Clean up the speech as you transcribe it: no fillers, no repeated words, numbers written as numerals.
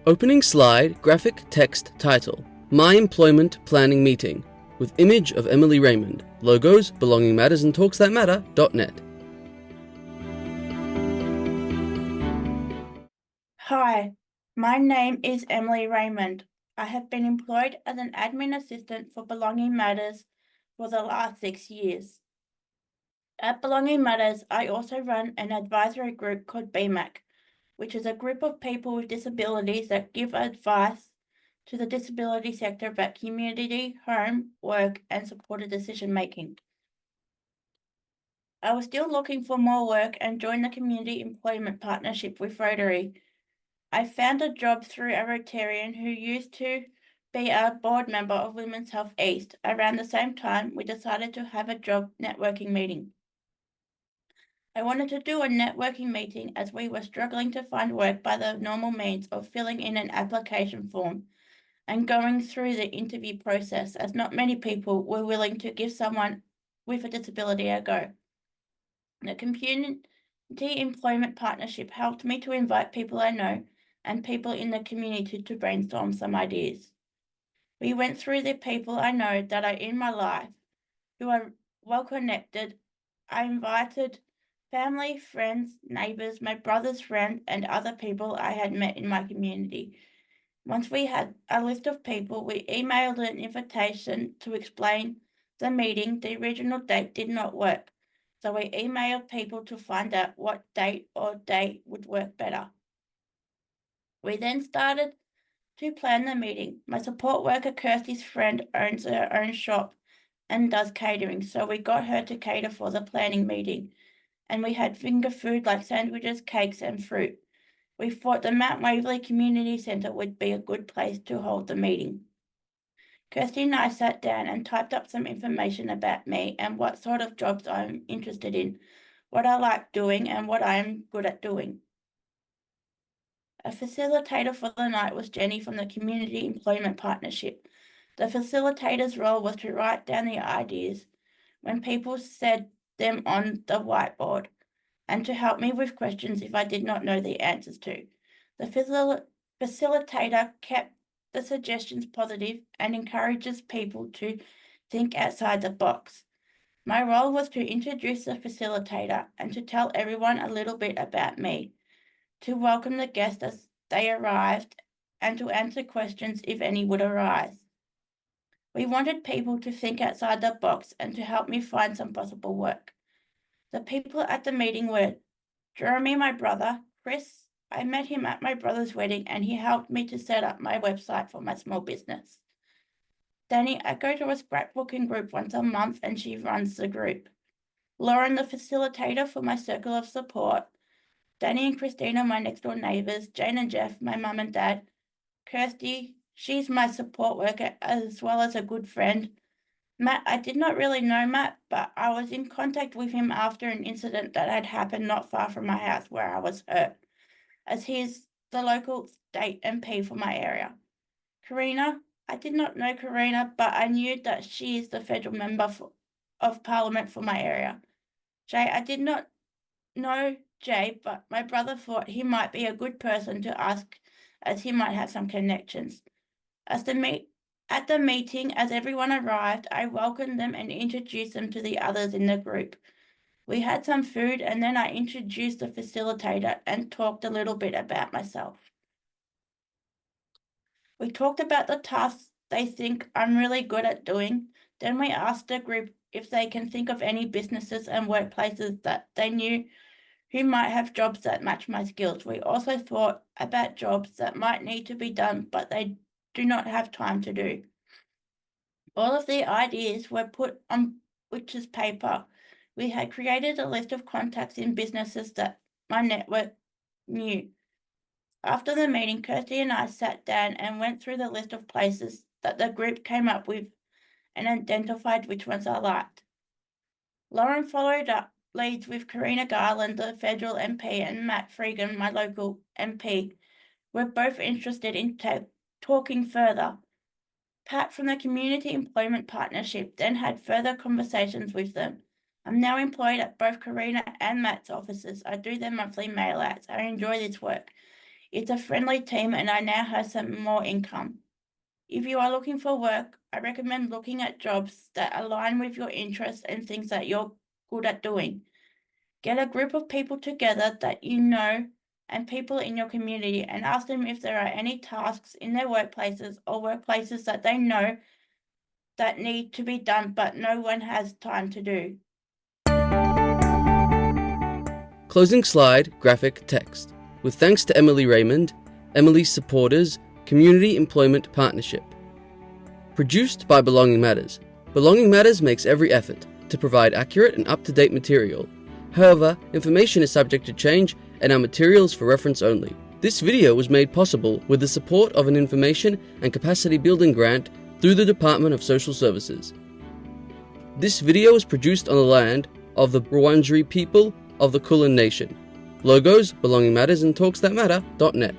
Opening slide, graphic text title, My Employment Planning Meeting, with image of Emily Raymond, logos, Belonging Matters and TalksThatMatter.net. Hi, my name is Emily Raymond. I have been employed as an admin assistant for Belonging Matters for the last 6 years. At Belonging Matters, I also run an advisory group called BMAC, which is a group of people with disabilities that give advice to the disability sector about community, home, work, and supported decision making. I was still looking for more work and joined the Community Employment Partnership with Rotary. I found a job through a Rotarian who used to be a board member of Women's Health East. Around the same time, we decided to have a job networking meeting. I wanted to do a networking meeting as we were struggling to find work by the normal means of filling in an application form and going through the interview process, as not many people were willing to give someone with a disability a go. The Community Employment Partnership helped me to invite people I know and people in the community to brainstorm some ideas. We went through the people I know that are in my life who are well connected. I invited family, friends, neighbours, my brother's friend, and other people I had met in my community. Once we had a list of people, we emailed an invitation to explain the meeting. The original date did not work, so we emailed people to find out what date or day would work better. We then started to plan the meeting. My support worker, Kirsty's friend, owns her own shop and does catering, so we got her to cater for the planning meeting. And we had finger food like sandwiches, cakes, and fruit. We thought the Mount Waverley Community Centre would be a good place to hold the meeting. Kirsty and I sat down and typed up some information about me and what sort of jobs I'm interested in, what I like doing, and what I am good at doing. A facilitator for the night was Jenny from the Community Employment Partnership. The facilitator's role was to write down the ideas when people said them on the whiteboard and to help me with questions if I did not know the answers to. The facilitator kept the suggestions positive and encourages people to think outside the box. My role was to introduce the facilitator and to tell everyone a little bit about me, to welcome the guests as they arrived, and to answer questions if any would arise. We wanted people to think outside the box and to help me find some possible work. The people at the meeting were Jeremy, my brother, Chris. I met him at my brother's wedding and he helped me to set up my website for my small business. Danny, I go to a scrapbooking group once a month and she runs the group. Lauren, the facilitator for my circle of support. Danny and Christina, my next door neighbours. Jane and Jeff, my mum and dad. Kirsty, she's my support worker as well as a good friend. Matt, I did not really know Matt, but I was in contact with him after an incident that had happened not far from my house where I was hurt, as he is the local state MP for my area. Karina, I did not know Karina, but I knew that she is the federal member of Parliament for my area. Jay, I did not know Jay, but my brother thought he might be a good person to ask as he might have some connections. At the meeting, as everyone arrived, I welcomed them and introduced them to the others in the group. We had some food and then I introduced the facilitator and talked a little bit about myself. We talked about the tasks they think I'm really good at doing. Then we asked the group if they can think of any businesses and workplaces that they knew who might have jobs that match my skills. We also thought about jobs that might need to be done, but they do not have time to do. All of the ideas were put on butcher's paper. We had created a list of contacts in businesses that my network knew. After the meeting, Kirsty and I sat down and went through the list of places that the group came up with and identified which ones I liked. Lauren followed up leads with Karina Garland, the federal MP, and Matt Freegan, my local MP. We're both interested in talking further. Pat from the Community Employment Partnership then had further conversations with them. I'm now employed at both Karina and Matt's offices. I do their monthly mail outs. I enjoy this work. It's a friendly team and I now have some more income. If you are looking for work, I recommend looking at jobs that align with your interests and things that you're good at doing. Get a group of people together that you know and people in your community and ask them if there are any tasks in their workplaces or workplaces that they know that need to be done but no one has time to do. Closing slide, graphic text. With thanks to Emily Raymond, Emily's supporters, Community Employment Partnership. Produced by Belonging Matters. Belonging Matters makes every effort to provide accurate and up-to-date material. However, information is subject to change and our materials for reference only. This video was made possible with the support of an information and capacity building grant through the Department of Social Services. This video was produced on the land of the Wurundjeri people of the Kulin Nation. Logos, Belonging Matters and TalksThatMatter.net.